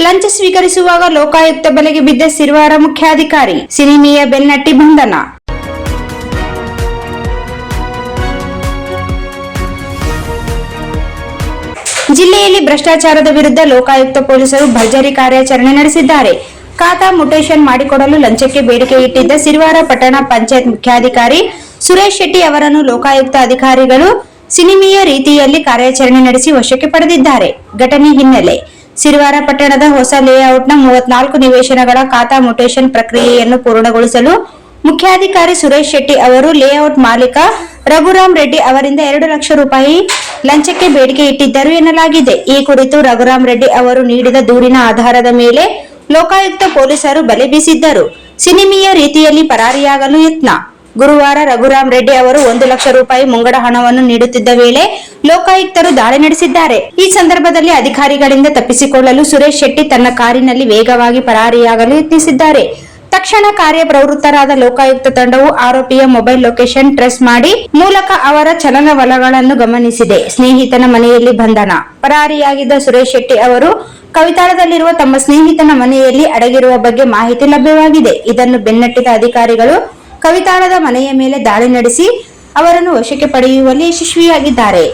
ಲಂಚ ಸ್ವೀಕರಿಸುವಾಗ ಲೋಕಾಯುಕ್ತ ಬಲೆಗೆ ಬಿದ್ದ ಸಿರವಾರ ಮುಖ್ಯಾಧಿಕಾರಿ, ಸಿನಿಮೀಯ ಬೆನ್ನಟ್ಟಿ ಬಂಧನ. ಜಿಲ್ಲೆಯಲ್ಲಿ ಭ್ರಷ್ಟಾಚಾರದ ವಿರುದ್ಧ ಲೋಕಾಯುಕ್ತ ಪೊಲೀಸರು ಭರ್ಜರಿ ಕಾರ್ಯಾಚರಣೆ ನಡೆಸಿದ್ದಾರೆ. ಖಾತಾ ಮ್ಯೂಟೇಷನ್ ಮಾಡಿಕೊಡಲು ಲಂಚಕ್ಕೆ ಬೇಡಿಕೆ ಇಟ್ಟಿದ್ದ ಸಿರವಾರ ಪಟ್ಟಣ ಪಂಚಾಯತ್ ಮುಖ್ಯಾಧಿಕಾರಿ ಸುರೇಶ್ ಶೆಟ್ಟಿ ಅವರನ್ನು ಲೋಕಾಯುಕ್ತ ಅಧಿಕಾರಿಗಳು ಸಿನಿಮೀಯ ರೀತಿಯಲ್ಲಿ ಕಾರ್ಯಾಚರಣೆ ನಡೆಸಿ ವಶಕ್ಕೆ ಪಡೆದಿದ್ದಾರೆ. ಘಟನೆ ಹಿನ್ನೆಲೆ ಸಿರವಾರ ಪಟ್ಟಣದ ಹೊಸ ಲೇಔಟ್ನ 34 ನಿವೇಶನಗಳ ಖಾತಾ ಮ್ಯೂಟೇಷನ್ ಪ್ರಕ್ರಿಯೆಯನ್ನು ಪೂರ್ಣಗೊಳಿಸಲು ಮುಖ್ಯಾಧಿಕಾರಿ ಸುರೇಶ್ ಶೆಟ್ಟಿ ಅವರು ಲೇಔಟ್ ಮಾಲೀಕ ರಘುರಾಮ್ ರೆಡ್ಡಿ ಅವರಿಂದ 2 ಲಕ್ಷ ರೂಪಾಯಿ ಲಂಚಕ್ಕೆ ಬೇಡಿಕೆ ಇಟ್ಟಿದ್ದರು ಎನ್ನಲಾಗಿದೆ. ಈ ಕುರಿತು ರಘುರಾಮ್ ರೆಡ್ಡಿ ಅವರು ನೀಡಿದ ದೂರಿನ ಆಧಾರದ ಮೇಲೆ ಲೋಕಾಯುಕ್ತ ಪೊಲೀಸರು ಬಲೆ ಬೀಸಿದ್ದರು. ಸಿನಿಮೀಯ ರೀತಿಯಲ್ಲಿ ಪರಾರಿಯಾಗಲು ಯತ್ನ. ಗುರುವಾರ ರಘುರಾಮ್ ರೆಡ್ಡಿ ಅವರು 1 ಲಕ್ಷ ರೂಪಾಯಿ ಮುಂಗಡ ಹಣವನ್ನು ನೀಡುತ್ತಿದ್ದ ವೇಳೆ ಲೋಕಾಯುಕ್ತರು ದಾಳಿ ನಡೆಸಿದ್ದಾರೆ. ಈ ಸಂದರ್ಭದಲ್ಲಿ ಅಧಿಕಾರಿಗಳಿಂದ ತಪ್ಪಿಸಿಕೊಳ್ಳಲು ಸುರೇಶ್ ಶೆಟ್ಟಿ ತನ್ನ ಕಾರಿನಲ್ಲಿ ವೇಗವಾಗಿ ಪರಾರಿಯಾಗಲು ಯತ್ನಿಸಿದ್ದಾರೆ. ತಕ್ಷಣ ಕಾರ್ಯಪ್ರವೃತ್ತರಾದ ಲೋಕಾಯುಕ್ತ ತಂಡವು ಆರೋಪಿಯ ಮೊಬೈಲ್ ಲೊಕೇಶನ್ ಟ್ರೇಸ್ ಮಾಡಿ ಮೂಲಕ ಅವರ ಚಲನವಲನಗಳನ್ನು ಗಮನಿಸಿದೆ. ಸ್ನೇಹಿತನ ಮನೆಯಲ್ಲಿ ಬಂಧನ. ಪರಾರಿಯಾಗಿದ್ದ ಸುರೇಶ್ ಶೆಟ್ಟಿ ಅವರು ಕವಿತಾಳದಲ್ಲಿರುವ ತಮ್ಮ ಸ್ನೇಹಿತನ ಮನೆಯಲ್ಲಿ ಅಡಗಿರುವ ಬಗ್ಗೆ ಮಾಹಿತಿ ಲಭ್ಯವಾಗಿದೆ. ಇದನ್ನು ಬೆನ್ನಟ್ಟಿದ ಅಧಿಕಾರಿಗಳು ಕವಿತಾಳದ ಮನೆಯ ಮೇಲೆ ದಾಳಿ ನಡೆಸಿ ಅವರನ್ನು ವಶಕ್ಕೆ ಪಡೆಯುವಲ್ಲಿ ಯಶಸ್ವಿಯಾಗಿದ್ದಾರೆ.